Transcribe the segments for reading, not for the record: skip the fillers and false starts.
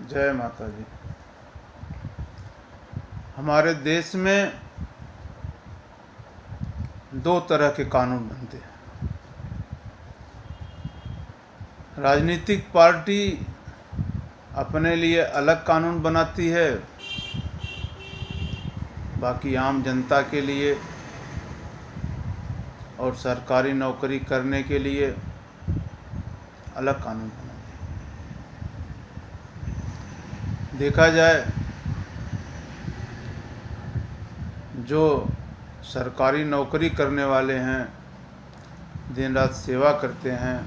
जय माता दी। हमारे देश में दो तरह के कानून बनते हैं। राजनीतिक पार्टी अपने लिए अलग कानून बनाती है, बाकी आम जनता के लिए और सरकारी नौकरी करने के लिए अलग कानून बनाते हैं। देखा जाए, जो सरकारी नौकरी करने वाले हैं, दिन रात सेवा करते हैं,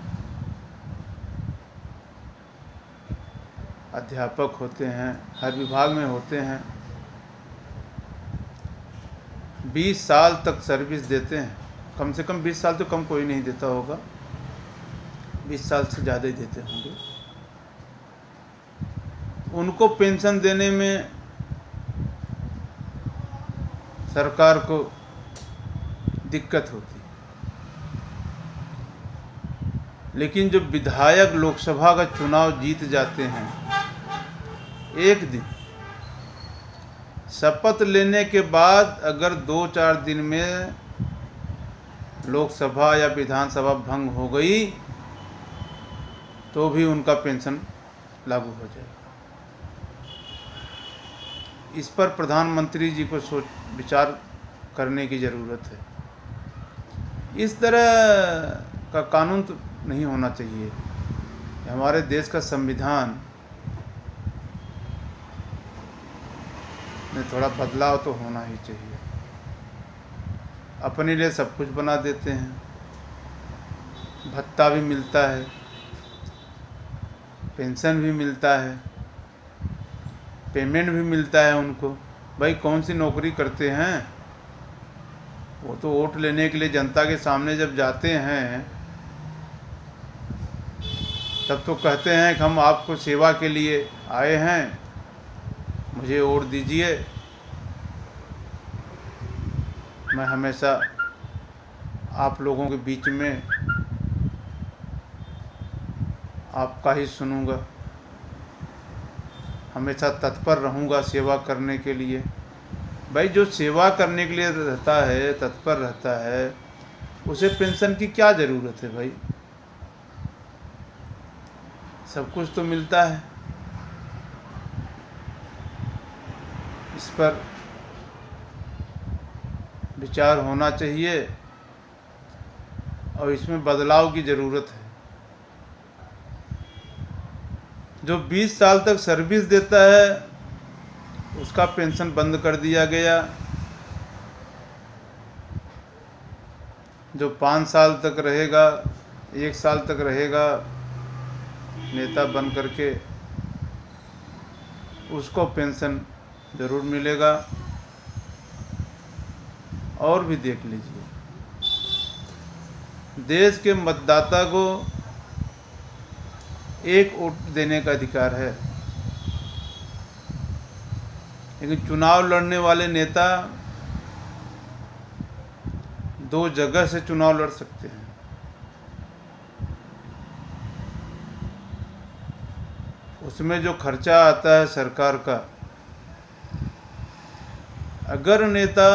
अध्यापक होते हैं, हर विभाग में होते हैं, 20 साल तक सर्विस देते हैं। कम से कम 20 साल तो कम कोई नहीं देता होगा, 20 साल से ज़्यादा ही देते होंगे। उनको पेंशन देने में सरकार को दिक्कत होती है, लेकिन जो विधायक लोकसभा का चुनाव जीत जाते हैं, एक दिन शपथ लेने के बाद अगर 2-4 दिन में लोकसभा या विधानसभा भंग हो गई तो भी उनका पेंशन लागू हो जाएगा। इस पर प्रधानमंत्री जी को विचार करने की ज़रूरत है। इस तरह का कानून तो नहीं होना चाहिए। हमारे देश का संविधान में थोड़ा बदलाव तो होना ही चाहिए। अपने लिए सब कुछ बना देते हैं, भत्ता भी मिलता है, पेंशन भी मिलता है, पेमेंट भी मिलता है उनको। भाई कौन सी नौकरी करते हैं? वो तो वोट लेने के लिए जनता के सामने जब जाते हैं तब तो कहते हैं कि हम आपको सेवा के लिए आए हैं, मुझे वोट दीजिए, मैं हमेशा आप लोगों के बीच में आपका ही सुनूंगा, हमेशा तत्पर रहूंगा सेवा करने के लिए। भाई जो सेवा करने के लिए रहता है, तत्पर रहता है, उसे पेंशन की क्या ज़रूरत है? भाई सब कुछ तो मिलता है। इस पर विचार होना चाहिए और इसमें बदलाव की ज़रूरत है। जो 20 साल तक सर्विस देता है उसका पेंशन बंद कर दिया गया। जो 5 साल तक रहेगा, 1 साल तक रहेगा नेता बन करके, उसको पेंशन ज़रूर मिलेगा। और भी देख लीजिए, देश के मतदाता को एक वोट देने का अधिकार है, लेकिन चुनाव लड़ने वाले नेता 2 जगह से चुनाव लड़ सकते हैं। उसमें जो खर्चा आता है सरकार का, अगर नेता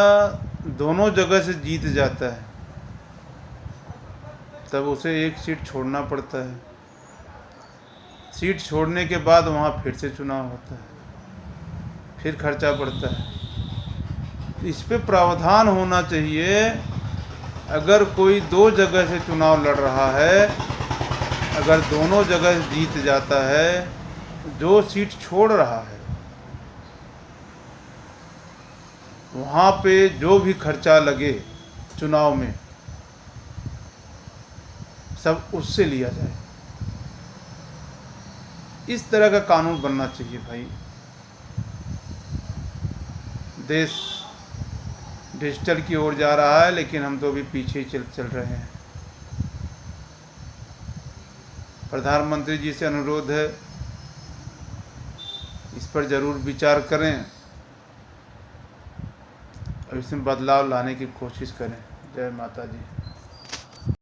दोनों जगह से जीत जाता है तब उसे एक सीट छोड़ना पड़ता है। सीट छोड़ने के बाद वहाँ फिर से चुनाव होता है, फिर खर्चा बढ़ता है। इस पे प्रावधान होना चाहिए। अगर कोई 2 जगह से चुनाव लड़ रहा है, अगर दोनों जगह जीत जाता है, जो सीट छोड़ रहा है वहाँ पे जो भी खर्चा लगे चुनाव में, सब उससे लिया जाए। इस तरह का कानून बनना चाहिए। भाई देश डिजिटल की ओर जा रहा है, लेकिन हम तो अभी पीछे ही चल रहे हैं। प्रधानमंत्री जी से अनुरोध है, इस पर ज़रूर विचार करें और इसमें बदलाव लाने की कोशिश करें। जय माता जी।